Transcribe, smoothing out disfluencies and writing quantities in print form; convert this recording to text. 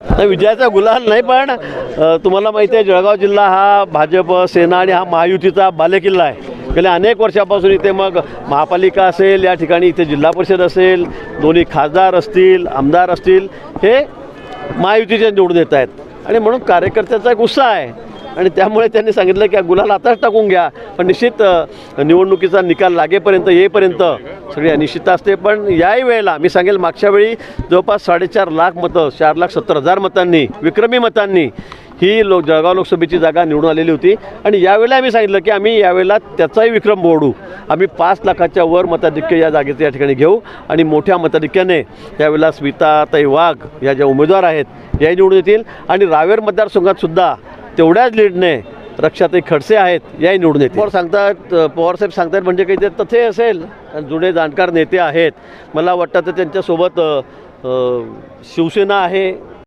नाही, विजयाचा गुलाल नाही, पण तुम्हाला माहिती आहे जळगाव जिल्हा हा भाजप सेना आणि हा महायुतीचा बालेकिल्ला आहे. गेल्या अनेक वर्षापासून इथे मग महापालिका असेल, या ठिकाणी इथे जिल्हा परिषद असेल, दोन्ही खासदार असतील, आमदार असतील, हे महायुतीचे निवडून येत आहेत आणि म्हणून कार्यकर्त्याचा एक उत्साह आहे आणि त्यामुळे त्यांनी सांगितलं की गुलाल आताच टाकून घ्या. पण निश्चित निवडणुकीचा निकाल लागेपर्यंत येईपर्यंत सगळी अनिश्चितता असते. पण याही वेळेला मी सांगेल, मागच्या वेळी जवळपास 4.5 लाख मतं, 4,70,000 मतांनी, विक्रमी मतांनी ही जळगाव लोकसभेची जागा निवडून आलेली होती. आणि यावेळेला आम्ही सांगितलं की आम्ही यावेळेला त्याचाही विक्रम मोडू. आम्ही 5 लाखाच्या वर मताधिक्य या जागेचं या ठिकाणी घेऊ आणि मोठ्या मताधिक्याने यावेळेला स्मिताताई वाघ या ज्या उमेदवार आहेत याही निवडून येतील. आणि रावेर मतदारसंघातसुद्धा तेवढ्याच लीडने रक्षाताई खडसे आहेत याही निवडून येतील. पवारसाहेब सांगतात म्हणजे काही ते तथे असेल, जुने जाणकार नेते आहेत. मला वाटतं तर त्यांच्यासोबत शिवसेना आहे,